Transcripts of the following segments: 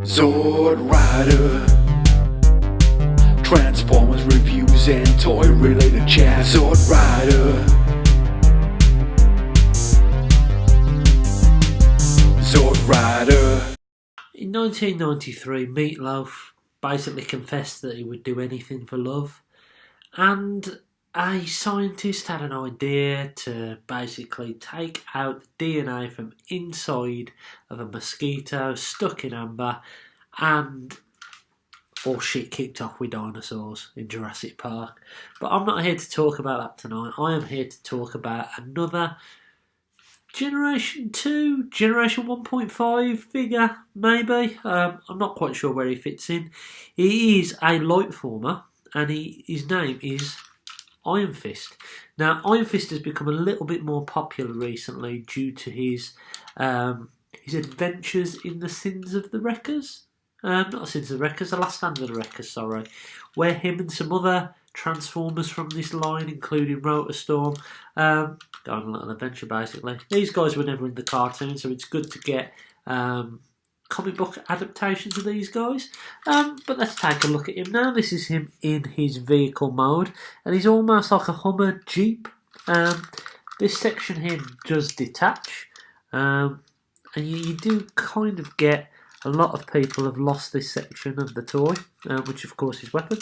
Sword Rider, Transformers reviews and toy related chat. Sword Rider, Sword Rider. In 1993, Meatloaf basically confessed that he would do anything for love, and a scientist had an idea to basically take out the DNA from inside of a mosquito stuck in amber, and all shit kicked off with dinosaurs in Jurassic Park. But I'm not here to talk about that tonight. I am here to talk about another Generation 2, Generation 1.5 figure, maybe. I'm not quite sure where he fits in. He is a Lightformer, and his name is Ironfist. Now, Ironfist has become a little bit more popular recently due to his adventures in the Sins of the Wreckers. Not the Sins of the Wreckers, the Last Stand of the Wreckers, sorry. Where him and some other Transformers from this line, including Rotorstorm, go on a little adventure basically. These guys were never in the cartoon, so it's good to get comic book adaptations of these guys. But let's take a look at him now. This is him in his vehicle mode, and he's almost like a Hummer Jeep. This section here does detach, and you do kind of get a lot of people have lost this section of the toy, which of course is weapon.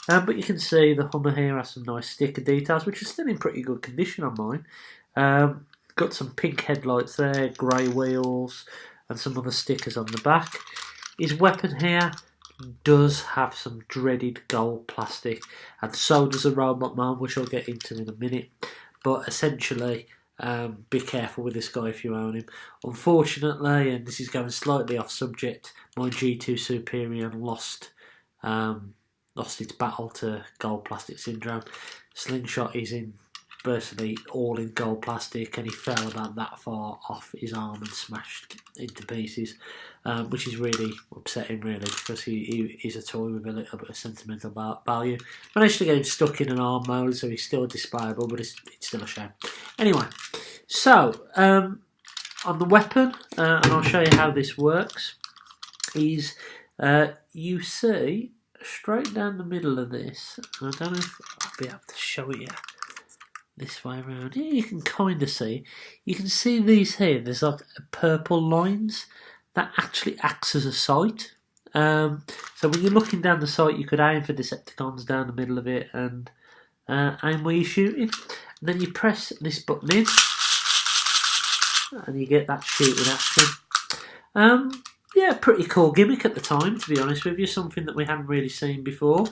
But you can see the Hummer here has some nice sticker details, which are still in pretty good condition on mine. Got some pink headlights there, grey wheels, and some other stickers on the back. His weapon here does have some dreaded gold plastic, and so does a robot man, which I'll get into in a minute. But essentially, be careful with this guy if you own him. Unfortunately, and this is going slightly off subject, my G2 Superior lost its battle to gold plastic syndrome. Slingshot is in virtually all in gold plastic, and he fell about that far off his arm and smashed into pieces, which is really upsetting, really, because he is a toy with a little bit of sentimental value. Managed to get him stuck in an arm mode, so he's still displayable, but it's still a shame. Anyway, so on the weapon, and I'll show you how this works, is you see straight down the middle of this, and I don't know if I'll be able to show it you this way around. Here you can kind of see. You can see these here. There's like purple lines that actually acts as a sight. So when you're looking down the sight, you could aim for Decepticons down the middle of it and aim where you're shooting. And then you press this button in, and you get that shooting action. Yeah, pretty cool gimmick at the time, to be honest with you. Something that we hadn't really seen before.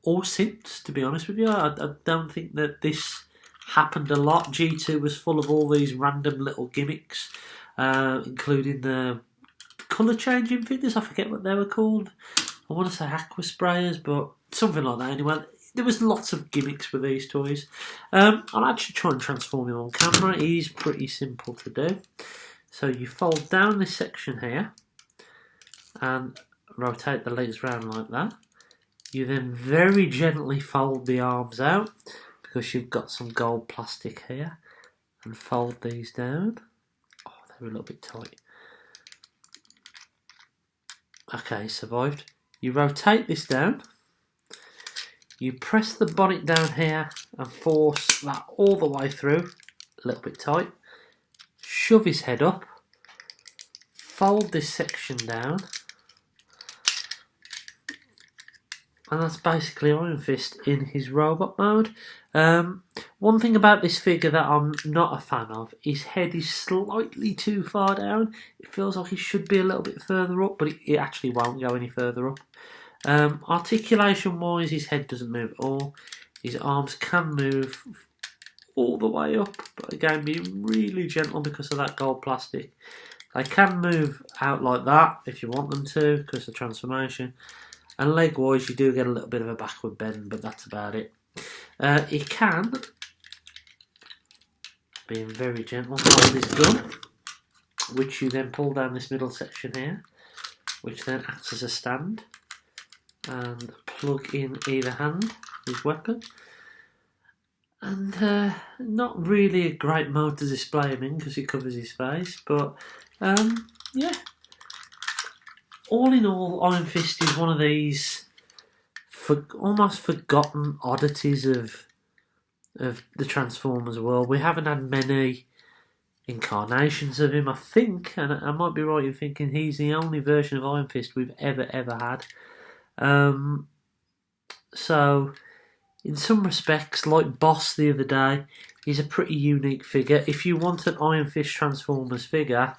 Or since, to be honest with you. I don't think that this happened a lot. G2 was full of all these random little gimmicks, including the colour changing figures. I forget what they were called. I want to say aqua sprayers, but something like that anyway. There was lots of gimmicks with these toys. I'll actually try and transform him on camera. It is pretty simple to do. So you fold down this section here and rotate the legs round like that. You then very gently fold the arms out because you've got some gold plastic here, and fold these down. Oh, they're a little bit tight. Okay, survived. You rotate this down. You press the bonnet down here and force that all the way through. A little bit tight. Shove his head up. Fold this section down. And that's basically Ironfist in his robot mode. One thing about this figure that I'm not a fan of, his head is slightly too far down. It feels like he should be a little bit further up, but it actually won't go any further up. Articulation wise, his head doesn't move at all. His arms can move all the way up, but again, be really gentle because of that gold plastic. They can move out like that if you want them to, because of transformation. And leg-wise, you do get a little bit of a backward bend, but that's about it. He can, being very gentle, hold his gun, which you then pull down this middle section here, which then acts as a stand, and plug in either hand his weapon. And not really a great mode to display him in because it covers his face, but yeah. all in all, Iron Fist is one of these almost forgotten oddities of the Transformers world. We haven't had many incarnations of him, I think, and I might be right in thinking he's the only version of Iron Fist we've ever had. So, in some respects, like Boss the other day, he's a pretty unique figure. If you want an Iron Fist Transformers figure,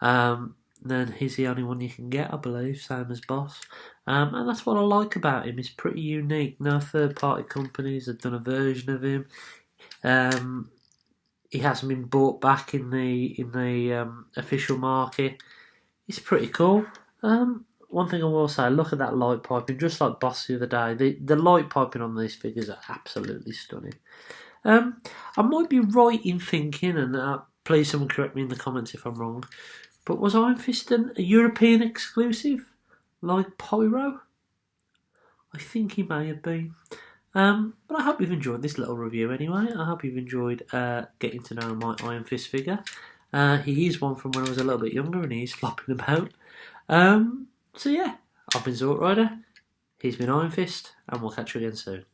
then he's the only one you can get, I believe, same as Boss. And that's what I like about him. He's pretty unique. No third-party companies have done a version of him. He hasn't been bought back in the official market. He's pretty cool. One thing I will say, look at that light piping, just like Boss the other day. The light piping on these figures are absolutely stunning. I might be right in thinking, and please someone correct me in the comments if I'm wrong, but was Iron Fist a European exclusive, like Pyro? I think he may have been. But I hope you've enjoyed this little review anyway. I hope you've enjoyed getting to know my Iron Fist figure. He is one from when I was a little bit younger, and he's flopping about. So yeah, I've been Zort Rider, he's been Iron Fist, and we'll catch you again soon.